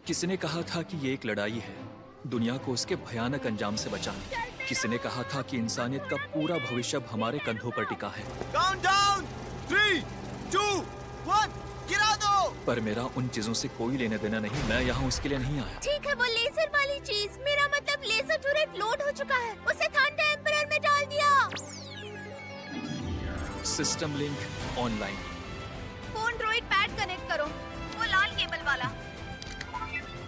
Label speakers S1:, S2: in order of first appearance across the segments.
S1: किसी ने कहा था कि ये एक लड़ाई है, दुनिया को उसके भयानक अंजाम से बचाने। किसी ने कहा था कि इंसानियत का पूरा भविष्य अब हमारे कंधों पर टिका है।
S2: काउंटडाउन 3, 2, 1 गिरा दो।
S1: पर मेरा उन चीजों से कोई लेना देना नहीं। मैं यहाँ उसके लिए नहीं आया।
S3: ठीक है, वो लेजर वाली चीज, मेरा मतलब लेजर टूरेट लोड हो चुका है। उसे थंडर एम्परर में डाल दिया।
S1: System link online.
S3: Phone droid pad connect करो, वो लाल केबल वाला।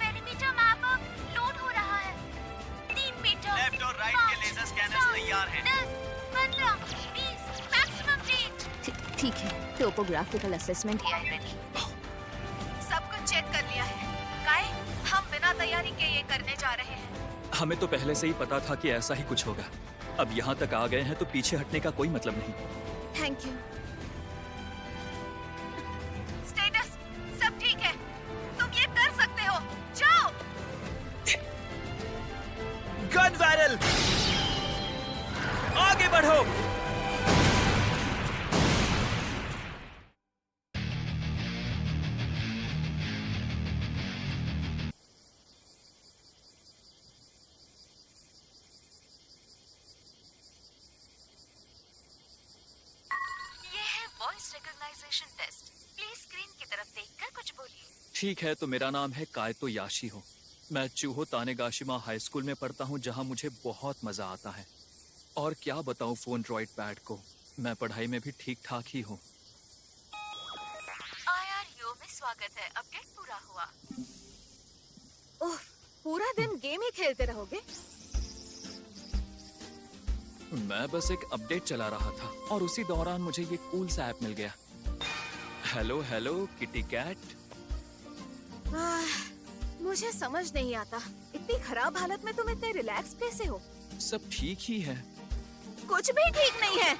S3: पेरीमीटर मैप लोड हो रहा है। 3 मीटर।
S2: लेफ्ट और राइट के लेजर स्कैनर्स तैयार हैं।
S3: 10, 15, 20, मैक्सिमम रेंज। ठीक है, टोपोग्राफिकल असेसमेंट एआई रेडी। सब कुछ चेक कर लिया है। काय, हम बिना तैयारी के ये करने जा रहे हैं।
S1: हमें तो पहले से ही पता था कि ऐसा ही कुछ होगा। अब यहाँ तक आ गए हैं तो पीछे हटने का कोई मतलब नहीं।
S3: Thank you. स्टेटस सब ठीक है, तुम ये कर सकते हो, जाओ।
S2: गन बैरल, आगे बढ़ो।
S3: Voice recognisation test. Please screen की तरफ देखकर कुछ बोलिए।
S1: ठीक है, तो मेरा नाम है कायतो याशी हो। मैं चूहो तानेगाशिमा हाई स्कूल में पढ़ता हूँ, जहाँ मुझे बहुत मजा आता है। और क्या बताऊँ फोन ड्रॉइड पैड को, मैं पढ़ाई में भी ठीक ठाक ही हूँ।
S3: IRU में स्वागत है। अपडेट पूरा हुआ। ओह, पूरा दिन गेम ही खेलते रहोगे?
S1: मैं बस एक अपडेट चला रहा था और उसी दौरान मुझे ये कूल सा ऐप मिल गया। Hello hello kitty cat.
S3: मुझे समझ नहीं आता, इतनी खराब हालत में तुम इतने रिलैक्स कैसे हो?
S1: सब ठीक ही है।
S3: कुछ भी ठीक नहीं है।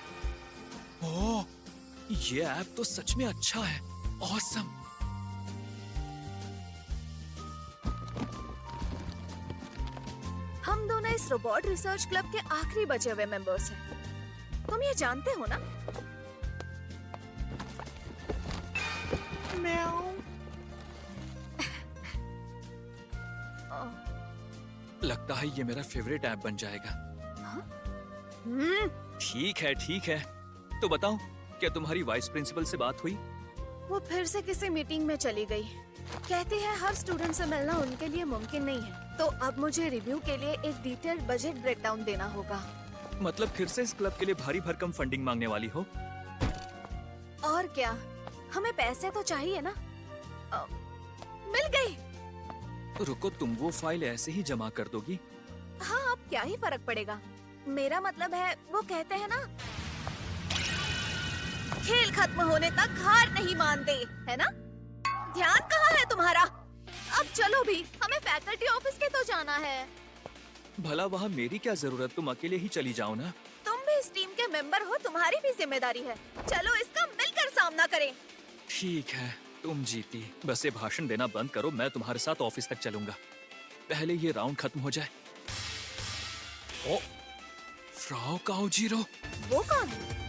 S1: ओह, ये ऐप तो सच में अच्छा है। ऑसम।
S3: हम दोनों इस रोबोट रिसर्च क्लब के आखिरी बचे हुए मेंबर्स हैं। तुम ये जानते हो ना?
S1: लगता है ये मेरा फेवरेट ऐप बन जाएगा। ठीक है। तो बताओ, क्या तुम्हारी वाइस प्रिंसिपल से बात हुई?
S3: वो फिर से किसी मीटिंग में चली गई। कहती है हर स्टूडेंट से मिलना उनके लिए मुमकिन नहीं है। तो अब मुझे रिव्यू के लिए एक डिटेल्ड बजट ब्रेकडाउन देना होगा।
S1: मतलब फिर से इस क्लब के लिए भारी भरकम फंडिंग मांगने वाली हो?
S3: और क्या, हमें पैसे तो चाहिए ना। मिल गई।
S1: रुको, तुम वो फाइल ऐसे ही जमा कर दोगी?
S3: हाँ, अब क्या ही फर्क पड़ेगा। मेरा मतलब है, वो कहते हैं ना, खेल खत्म होने तक हार नहीं मानते, है ना? ध्यान कहाँ है तुम्हारा? अब चलो भी, हमें फैकल्टी ऑफिस के तो जाना है।
S1: भला वहाँ मेरी क्या जरूरत, तुम अकेले ही चली जाओ ना।
S3: तुम भी इस टीम के मेंबर हो, तुम्हारी भी जिम्मेदारी है। चलो इसका मिलकर सामना करें।
S1: ठीक है, तुम जीती। बस ये भाषण देना बंद करो, मैं तुम्हारे साथ ऑफिस तक चलूंगा। पहले ये राउंड खत्म हो जाए। ओ, फ्राओ काओजीरो।
S3: वो कौन है?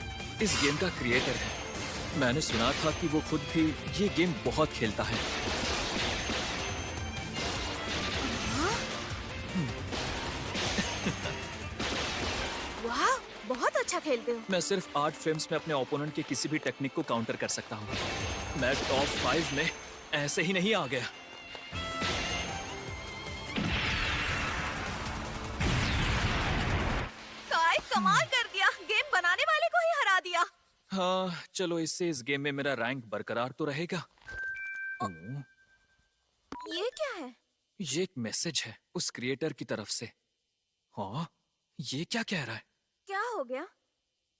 S1: इस गेम का क्रिएटर है। मैंने सुना था कि वो खुद भी ये गेम बहुत खेलता है।
S3: वाह, बहुत अच्छा खेलते हो।
S1: मैं सिर्फ 8 फ्रेम्स में अपने ओपोनेंट के किसी भी टेक्निक को काउंटर कर सकता हूँ। मैं टॉप 5 में ऐसे ही नहीं आ गया।
S3: काय, कमाल कर दिया, गेम बनाने वाले को ही हरा दिया।
S1: हाँ, चलो इससे इस गेम में मेरा रैंक बरकरार तो रहेगा।
S3: ये क्या है?
S1: ये एक मैसेज है उस क्रिएटर की तरफ से। हाँ, ये क्या कह रहा है?
S3: क्या हो गया?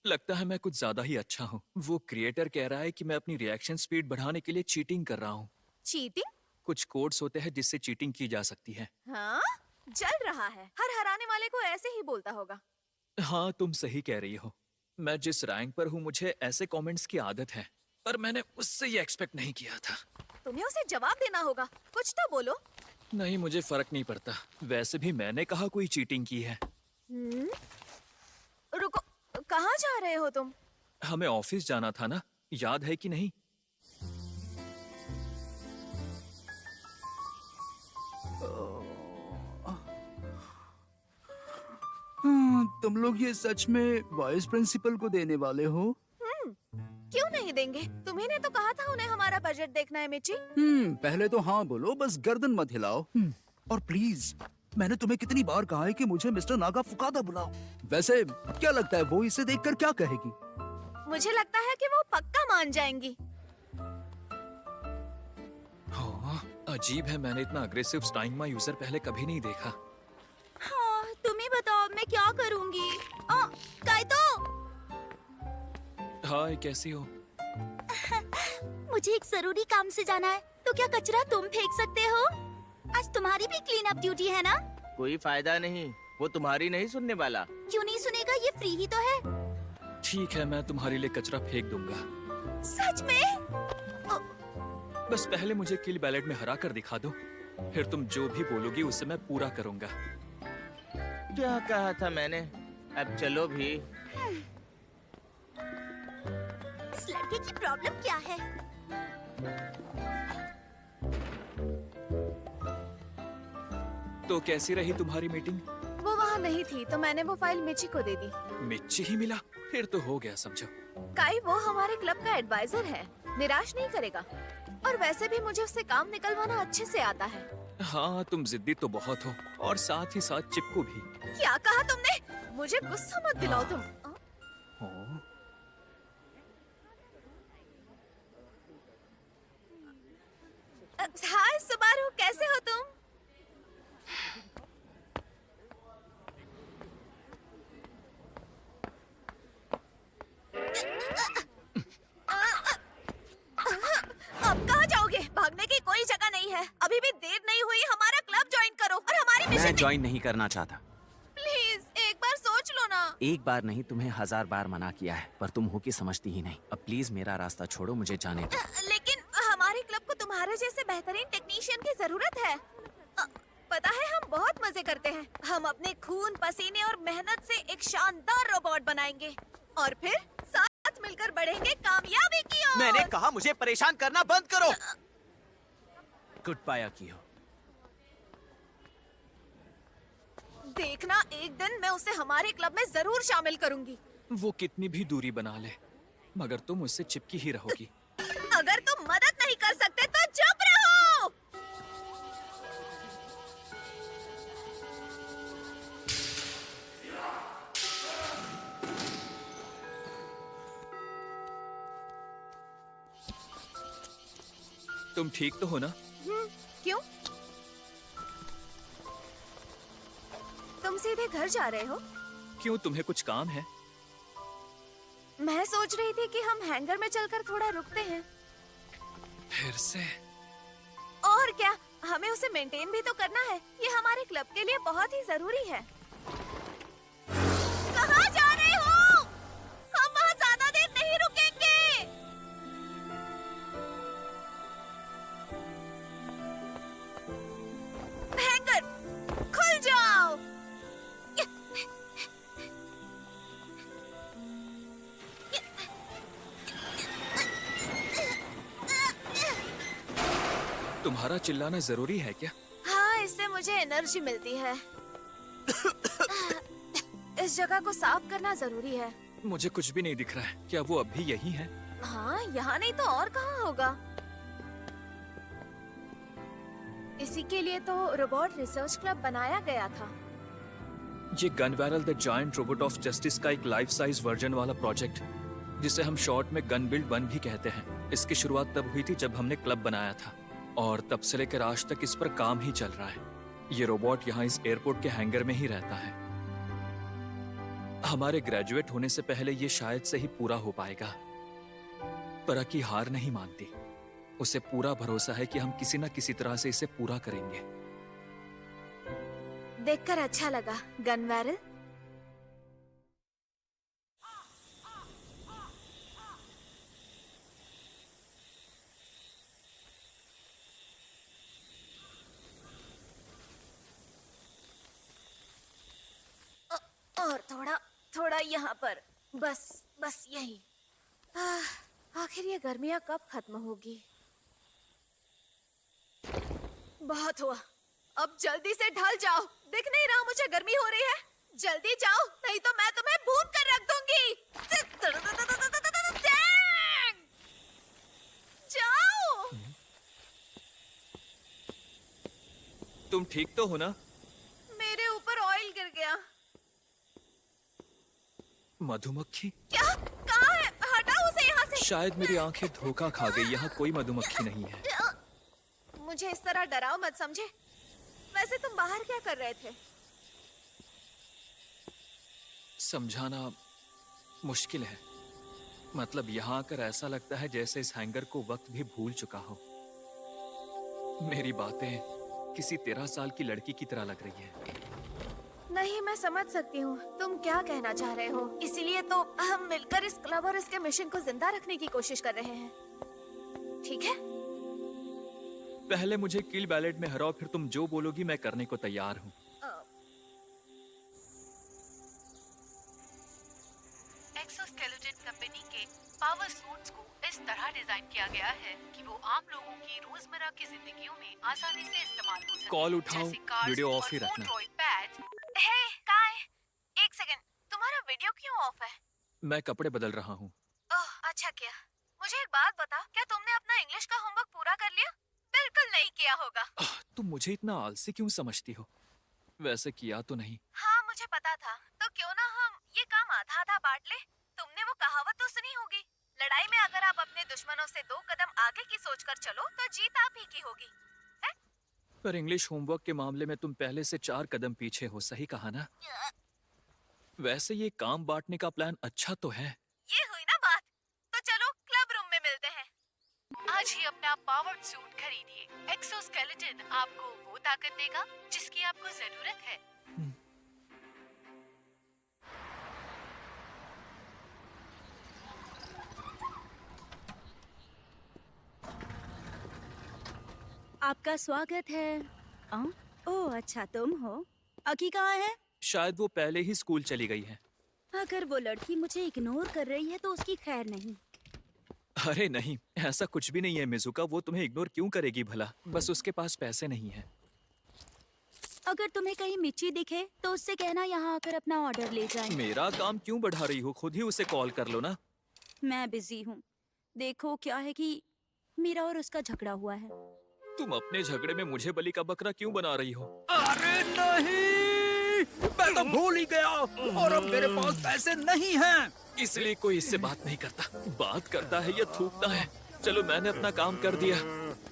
S1: लगता है मैं कुछ ज्यादा ही अच्छा हूँ। वो क्रिएटर कह रहा है कि मैं अपनी रिएक्शन स्पीड बढ़ाने के लिए चीटिंग कर रहा हूँ।
S3: चीटिंग?
S1: कुछ कोड्स होते हैं जिससे चीटिंग की जा सकती है।
S3: हाँ, जल रहा है। हर हराने वाले को ऐसे ही बोलता होगा।
S1: हाँ, तुम सही कह रही हो। मैं जिस रैंक पर हूँ मुझे ऐसे कमेंट्स की आदत है, पर मैंने उससे ये एक्सपेक्ट नहीं किया था।
S3: तुम्हें उसे जवाब देना होगा, कुछ तो बोलो।
S1: नहीं, मुझे फर्क नहीं पड़ता। वैसे भी मैंने कहा कोई चीटिंग की है।
S3: रुको, कहाँ जा रहे हो तुम?
S1: हमें ऑफिस जाना था ना, याद है कि नहीं?
S2: तुम लोग ये सच में वाइस प्रिंसिपल को देने वाले हो?
S3: क्यों नहीं देंगे? तुम्ही ने तो कहा था उन्हें हमारा बजट देखना है मिची।
S2: पहले तो हाँ बोलो, बस गर्दन मत हिलाओ। और प्लीज, मैंने तुम्हें कितनी बार कहा है कि मुझे मिस्टर नागा फुकादा बुलाओ। वैसे क्या लगता है वो इसे देखकर क्या कहेगी?
S3: मुझे लगता है कि वो पक्का मान जाएंगी।
S1: हाँ, अजीब है, मैंने इतना अग्रेसिव स्टाइंगमा यूजर पहले कभी नहीं देखा।
S3: हाँ, तुम ही बताओ मैं क्या करूंगी? काइतो,
S1: हाय, कैसी हो?
S3: मुझे एक जरूरी काम से जाना है, तो क्या कचरा तुम फेंक सकते हो? आज तुम्हारी भी क्लीन अप ड्यूटी है ना?
S4: कोई फायदा नहीं, वो तुम्हारी नहीं सुनने वाला।
S3: क्यों नहीं सुनेगा? ये फ्री ही तो है।
S1: ठीक है, मैं तुम्हारे लिए कचरा फेंक दूंगा।
S3: सच में?
S1: बस पहले मुझे किल बैलेट में हरा कर दिखा दो, फिर तुम जो भी बोलोगी उसे मैं पूरा करूंगा।
S4: क्या कहा था मैंने? अब चलो भी।
S3: इस लड़के की प्रॉब्लम क्या है?
S1: तो कैसी रही तुम्हारी मीटिंग?
S3: वो वहाँ नहीं थी, तो मैंने वो फाइल मिची को दे दी।
S1: मिच्ची ही मिला? फिर तो हो गया समझो।
S3: काई वो हमारे क्लब का एडवाइजर है, निराश नहीं करेगा। और वैसे भी मुझे उससे काम निकलवाना अच्छे से आता है।
S1: हाँ, तुम जिद्दी तो बहुत हो, और साथ ही साथ चिपकू भी।
S3: क्या कहा तुमने? मुझे गुस्सा मत दिलाओ तुम।
S1: हाँ।
S3: हाय सुबारू, कैसे हो तुम? अब कहाँ जाओगे? भागने की कोई जगह नहीं है। अभी भी देर नहीं हुई, हमारा क्लब ज्वाइन करो और हमारी
S5: मैं
S3: मिशन।
S5: ज्वाइन नहीं करना चाहता।
S3: प्लीज एक बार सोच लो ना।
S5: एक बार नहीं, तुम्हें 1000 बार मना किया है, पर तुम हो कि समझती ही नहीं। अब प्लीज मेरा रास्ता छोड़ो, मुझे जाने दो।
S3: लेकिन हमारे क्लब को तुम्हारे जैसे बेहतरीन टेक्नीशियन की जरूरत है। पता है हम बहुत मजे करते हैं। हम अपने खून पसीने और मेहनत से एक शानदार रोबोट बनाएंगे और फिर साथ मिलकर बढ़ेंगे कामयाबी की ओर।
S5: मैंने कहा मुझे परेशान करना बंद करो। Good bye Akiho.
S3: देखना, एक दिन मैं उसे हमारे क्लब में जरूर शामिल करूंगी।
S1: वो कितनी भी दूरी बना ले, मगर तुम उससे चिपकी ही रहोगी।
S3: अगर तुम मदद नहीं कर सकते तो चुप रहो।
S1: तुम ठीक तो हो ना?
S3: क्यों? तुम सीधे घर जा रहे हो?
S1: क्यों, तुम्हें कुछ काम है?
S3: मैं सोच रही थी कि हम हैंगर में चलकर थोड़ा रुकते हैं।
S1: फिर से?
S3: और क्या, हमें उसे मेंटेन भी तो करना है। ये हमारे क्लब के लिए बहुत ही जरूरी है। कहाँ जा रहे हो? हम वहाँ ज्यादा देर नहीं रुकेंगे। हैंगर, खुल जाओ।
S1: तुम्हारा चिल्लाना जरूरी है क्या?
S3: हाँ, इससे मुझे एनर्जी मिलती है। इस जगह को साफ करना जरूरी है।
S1: मुझे कुछ भी नहीं दिख रहा है। क्या वो अब भी यही है?
S3: हाँ, यहाँ नहीं तो और कहाँ होगा? इसी के लिए तो रोबोट रिसर्च क्लब बनाया गया था।
S1: ये Gunvarrel the giant robot of justice का एक लाइफ साइज वर्जन वाला प्रोजेक्ट, जिसे हम शॉर्ट में गन बिल्ड 1 भी कहते हैं। इसकी शुरुआत तब हुई थी जब हमने क्लब बनाया था, और तब से लेकर आज तक इस पर काम ही चल रहा है। ये रोबोट यहाँ इस एयरपोर्ट के हैंगर में ही रहता है। हमारे ग्रेजुएट होने से पहले ये शायद से ही पूरा हो पाएगा, पर अकी हार नहीं मानती। उसे पूरा भरोसा है कि हम किसी न किसी तरह से इसे पूरा करेंगे।
S3: देखकर अच्छा लगा, गनवैरल। और थोड़ा थोड़ा यहाँ पर, बस यही। आखिर ये गर्मियाँ कब खत्म होगी? बहुत हुआ, अब जल्दी से ढल जाओ। दिख नहीं रहा मुझे गर्मी हो रही है? जल्दी जाओ, नहीं तो मैं तुम्हें भून कर रख दूंगी। जाओ।
S1: तुम ठीक तो हो ना?
S3: मेरे ऊपर ऑयल गिर गया।
S1: मधुमक्खी?
S3: क्या? कहाँ है? हटाओ उसे यहाँ से।
S1: शायद मेरी आंखें धोखा खा गई, यहाँ कोई मधुमक्खी नहीं है।
S3: मुझे इस तरह डराओ मत, समझे? वैसे तुम बाहर क्या कर रहे थे?
S1: समझाना मुश्किल है। मतलब यहाँ आकर ऐसा लगता है जैसे इस हैंगर को वक्त भी भूल चुका हो। मेरी बातें किसी 13 साल की लड़की की तरह लग रही है।
S3: नहीं, मैं समझ सकती हूँ तुम क्या कहना चाह रहे हो। इसीलिए तो हम मिलकर इस क्लब और इसके मिशन को जिंदा रखने की कोशिश कर रहे हैं, ठीक है?
S1: पहले मुझे किल बैलेट में हराओ, फिर तुम जो बोलोगी मैं करने को तैयार हूँ।
S6: एक्सोस्केलेटन कंपनी के पावर सूट्स को इस तरह डिजाइन किया गया है कि वो आम लोगों की रोजमर्रा की जिंदगियों में आसानी से इस्तेमाल हो सके।
S1: कॉल उठाओ,
S6: जैसे कार्स
S1: वीडियो
S6: और
S1: ऑफ ही रखना।
S6: Phone pad.
S3: हे, कहाँ है? एक सेकंड, तुम्हारा वीडियो क्यों ऑफ है?
S1: मैं कपड़े बदल रहा हूँ।
S3: ओह, अच्छा किया। मुझे एक बात बता, क्या तुमने अपना इंग्लिश का होमवर्क पूरा कर लिया? बिल्कुल नहीं किया होगा।
S1: तुम मुझे इतना आलसी क्यों समझती हो? वैसे किया तो नहीं।
S3: हाँ, मुझे पता था। तो क्यों ना हम ये काम आधा आधा बांट ले? तुमने वो कहावत तो सुनी होगी, लड़ाई में अगर आप अपने दुश्मनों से 2 कदम आगे की सोचकर चलो तो जीत आप ही की होगी, है?
S1: पर इंग्लिश होमवर्क के मामले में तुम पहले से 4 कदम पीछे हो, सही कहा ना? वैसे ये काम बांटने का प्लान अच्छा तो है।
S3: ये हुई ना बात। तो चलो क्लब रूम में मिलते हैं।
S6: आज ही अपना पावर्ड सूट खरीदिए। एक्सोस्केलेटन आपको वो ताकत देगा जिसकी आपको जरूरत है।
S7: आपका स्वागत है। ओह अच्छा, तुम हो। अकी कहाँ है?
S1: शायद वो पहले ही स्कूल चली गई है।
S7: अगर वो लड़की मुझे इग्नोर कर रही है तो उसकी खैर नहीं।
S1: अरे नहीं, ऐसा कुछ भी नहीं है मिजुका। वो तुम्हें इग्नोर क्यों करेगी भला? बस उसके पास पैसे नहीं है।
S7: अगर तुम्हें कहीं मिच्ची दिखे तो उससे कहना यहाँ आकर अपना ऑर्डर ले जाए।
S1: मेरा काम क्यों बढ़ा रही हो? खुद ही उसे कॉल कर लो ना।
S7: मैं बिजी हूँ। देखो क्या है कि मेरा और उसका झगड़ा हुआ है।
S1: तुम अपने झगड़े में मुझे बलि का बकरा क्यों बना रही हो?
S2: अरे नहीं, मैं तो भूल ही गया और अब मेरे पास पैसे नहीं हैं।
S1: इसलिए कोई इससे बात नहीं करता। बात करता है या थूकता है। चलो, मैंने अपना काम कर दिया।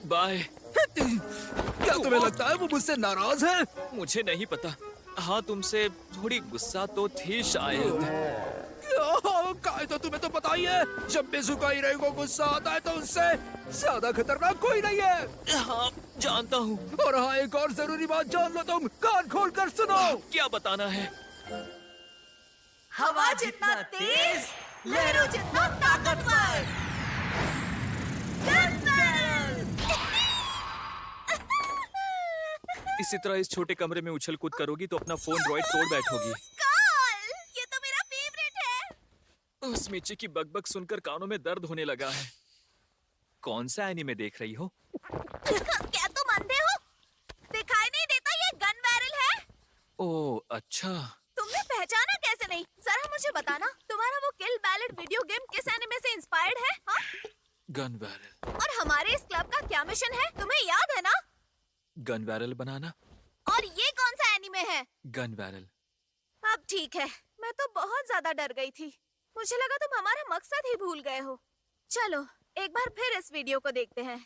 S1: बाय।
S2: क्या तुम्हें लगता है वो मुझसे नाराज है?
S1: मुझे नहीं पता। हाँ, तुमसे थोड़ी गुस्सा तो थी शायद।
S2: काय तो तुम्हें तो पता ही है, जब मिजुका हीरे को गुस्सा आता है तो उससे ज्यादा खतरनाक कोई नहीं है।
S1: हाँ, जानता हूँ।
S2: और हाँ, एक और जरूरी बात जान लो, तुम कान खोल कर सुनो।
S1: क्या बताना है?
S3: हवा जितना तेज, लहरों जितना ताकतवर।
S1: इसी तरह इस छोटे कमरे में उछल कूद करोगी तो अपना फोन ड्रॉइड तोड़ बैठोगी।
S3: ये तो मेरा फेवरेट है।
S1: उस मिची की बकबक सुनकर कानों में दर्द होने लगा है। कौन सा एनीमे देख रही हो?
S3: क्या तुम अंधे हो? दिखाई नहीं देता ये गन बैरल है?
S1: ओह अच्छा।
S3: तुमने पहचाना कैसे नहीं? जरा मुझे बताना, तुम्हारा वो किल बैलेट वीडियो गेम किस एनिमे से इंस्पायर्ड है? हाँ?
S1: Gun barrel.
S3: और हमारे इस क्लब का क्या मिशन है, तुम्हें याद है ना?
S1: गन बैरल बनाना।
S3: और ये कौन सा एनिमे है?
S1: Gun barrel.
S3: अब ठीक है, मैं तो बहुत ज्यादा डर गई थी। मुझे लगा तुम हमारा मकसद ही भूल गए हो। चलो एक बार फिर इस वीडियो को देखते हैं।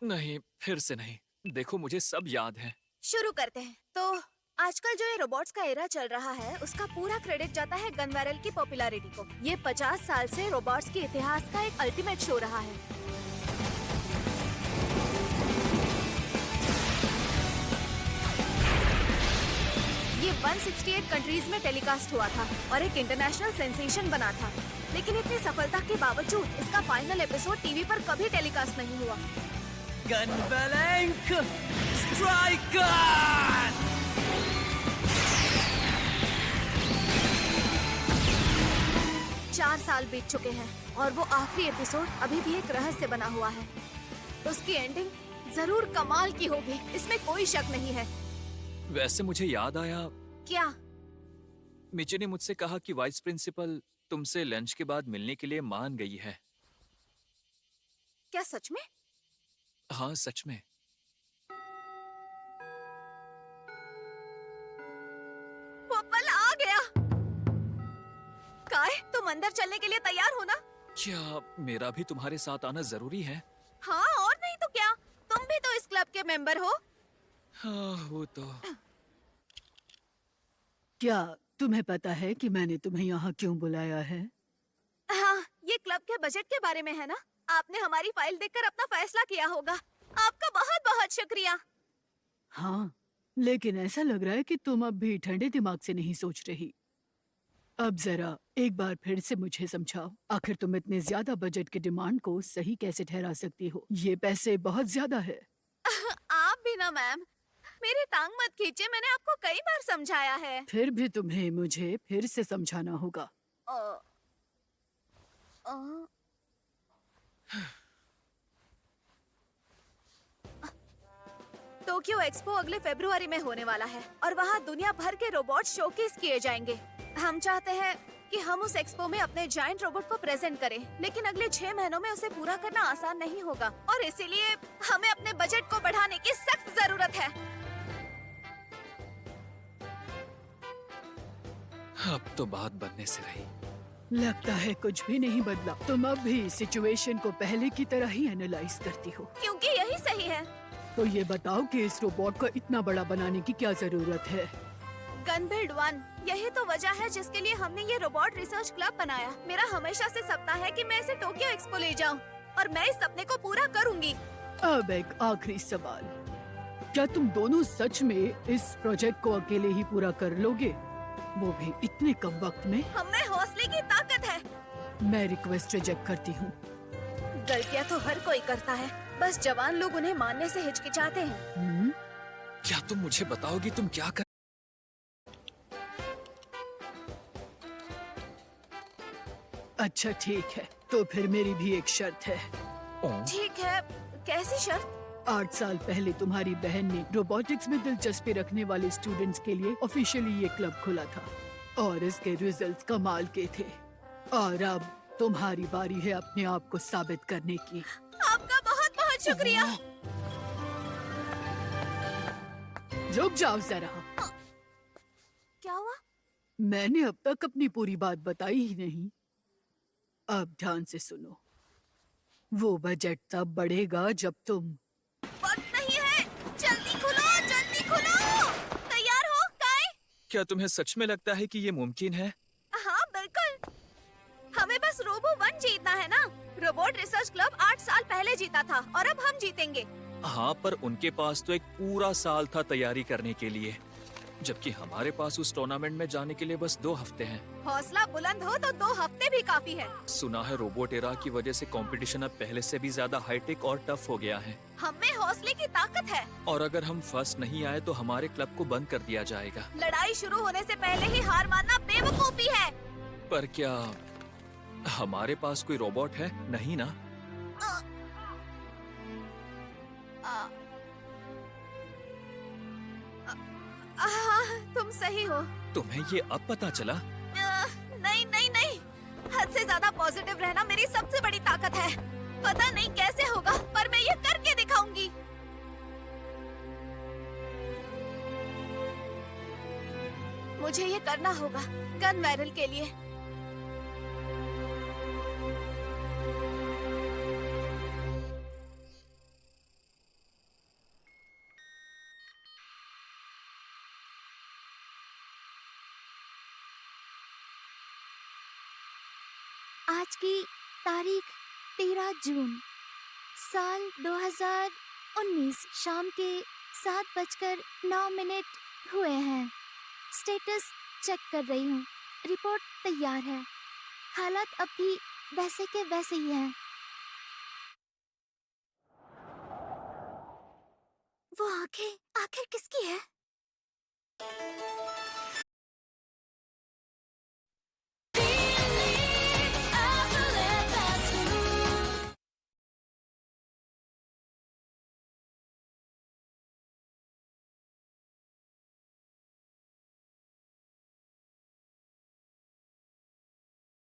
S1: नहीं, फिर से नहीं। देखो, मुझे सब याद है।
S3: शुरू करते हैं। तो आजकल जो ये रोबोट्स का एरा चल रहा है, उसका पूरा क्रेडिट जाता है गन बैरल की पॉपुलैरिटी को। ये 50 साल से रोबोट्स के इतिहास का एक अल्टीमेट शो रहा है। ये 168 कंट्रीज में टेलीकास्ट हुआ था और एक इंटरनेशनल सेंसेशन बना था। लेकिन इतनी सफलता के बावजूद इसका फाइनल एपिसोड टीवी पर कभी टेलीकास्ट नहीं हुआ।
S2: Gun बैलेंक striker.
S3: 4 साल बीत चुके हैं और वो आखिरी एपिसोड अभी भी एक रहस्य बना हुआ है। उसकी एंडिंग जरूर कमाल की होगी, इसमें कोई शक नहीं है।
S1: वैसे मुझे याद आया।
S3: क्या?
S1: मिची ने मुझसे कहा कि वाइस प्रिंसिपल तुमसे लंच के बाद मिलने के लिए मान गई है।
S3: क्या सच में?
S1: हाँ, सच में।
S3: वो पल आ गया। काय, तुम अंदर चलने के लिए तैयार हो ना?
S1: क्या मेरा भी तुम्हारे साथ आना जरूरी है?
S3: हाँ, और नहीं तो क्या। तुम भी तो इस क्लब के मेंबर हो।
S1: हाँ, वो तो।
S8: क्या तुम्हें पता है कि मैंने तुम्हें यहाँ क्यों बुलाया है?
S3: हाँ, ये क्लब के बजट के बारे में है ना? आपने हमारी फाइल देखकर अपना फैसला किया होगा। आपका बहुत बहुत शुक्रिया।
S8: हाँ, लेकिन ऐसा लग रहा है कि तुम अब भी ठंडे दिमाग से नहीं सोच रही। अब जरा एक बार फिर से मुझे समझाओ, आखिर तुम इतने ज्यादा बजट के डिमांड को सही कैसे ठहरा सकती हो? ये पैसे बहुत ज्यादा है।
S3: आप भी ना मैम, मेरी टांग मत खींचे, मैंने आपको कई बार समझाया है।
S8: फिर भी तुम्हें मुझे फिर से समझाना होगा।
S3: अ, अ, टोक्यो एक्सपो अगले फरवरी में होने वाला है और वहाँ दुनिया भर के रोबोट शोकेस किए जाएंगे। हम चाहते हैं कि हम उस एक्सपो में अपने जायंट रोबोट को प्रेजेंट करें, लेकिन अगले 6 महीनों में उसे पूरा करना आसान नहीं होगा और इसीलिए हमें अपने बजट को बढ़ाने की सख्त जरूरत है।
S1: अब तो बात बनने से रही।
S8: लगता है कुछ भी नहीं बदला। तुम अब भी सिचुएशन को पहले की तरह ही एनालाइज करती हो।
S3: क्योंकि यही सही है।
S8: तो ये बताओ कि इस रोबोट को इतना बड़ा बनाने की क्या जरूरत है?
S3: गनबिल्ड 1, यही तो वजह है जिसके लिए हमने ये रोबोट रिसर्च क्लब बनाया। मेरा हमेशा से सपना है कि मैं इसे टोक्यो एक्सपो ले जाऊं और मैं इस सपने को पूरा करूंगी।
S8: अब एक आखिरी सवाल, क्या तुम दोनों सच में इस प्रोजेक्ट को अकेले ही पूरा कर लोगे, वो भी इतने कम वक्त में?
S3: हम में हौसले की ताकत है।
S8: मैं रिक्वेस्ट रिजेक्ट करती हूँ।
S3: गलतियाँ तो हर कोई करता है, बस जवान लोग उन्हें मानने से हिचकिचाते हैं।
S1: क्या तुम मुझे बताओगी तुम क्या कर?
S8: अच्छा ठीक है, तो फिर मेरी भी एक शर्त है।
S3: ठीक है, कैसी शर्त?
S8: 8 साल पहले तुम्हारी बहन ने रोबोटिक्स में दिलचस्पी रखने वाले स्टूडेंट्स के लिए ऑफिशियली ये क्लब खोला था और इसके रिजल्ट्स कमाल के थे। और अब तुम्हारी बारी है अपने आप को साबित करने की।
S3: आपका बहुत बहुत शुक्रिया।
S8: रुक जाओ जरा,
S3: क्या हुआ?
S8: मैंने अब तक अपनी पूरी बात बताई ही नहीं। अब ध्यान से सुनो, वो बजट तब बढ़ेगा जब तुम।
S3: वक्त नहीं है, जल्दी खुलो, जल्दी खुलो। तैयार हो काय?
S1: क्या तुम्हें सच में लगता है कि ये मुमकिन है?
S3: हाँ बिल्कुल, हमें बस रोबो 1 जीतना है ना। रोबोट रिसर्च क्लब 8 साल पहले जीता था और अब हम जीतेंगे।
S1: हाँ, पर उनके पास तो एक पूरा साल था तैयारी करने के लिए, जबकि हमारे पास उस टूर्नामेंट में जाने के लिए बस 2 हफ्ते हैं।
S3: हौसला बुलंद हो तो 2 हफ्ते भी काफी है।
S1: सुना है रोबोट एरा की वजह से कंपटीशन अब पहले से भी ज्यादा हाईटेक और टफ हो गया है।
S3: हम में हौसले की ताकत है।
S1: और अगर हम फर्स्ट नहीं आए तो हमारे क्लब को बंद कर दिया जाएगा।
S3: लड़ाई शुरू होने से पहले ही हार मानना बेवकूफी है।
S1: पर क्या हमारे पास कोई रोबोट है? नहीं ना?
S3: हाँ, तुम सही हो।
S1: तुम्हें ये अब पता चला?
S3: नहीं नहीं नहीं, हद से ज्यादा पॉजिटिव रहना मेरी सबसे बड़ी ताकत है। पता नहीं कैसे होगा, पर मैं ये करके दिखाऊंगी। मुझे ये करना होगा गन वायरल के लिए।
S9: आज की तारीख 13 जून साल 2019 शाम के 7:09 हुए हैं। स्टेटस चेक कर रही हूँ, रिपोर्ट तैयार है। हालात अब भी वैसे के वैसे ही हैं। वो आंखें आखिर किसकी है?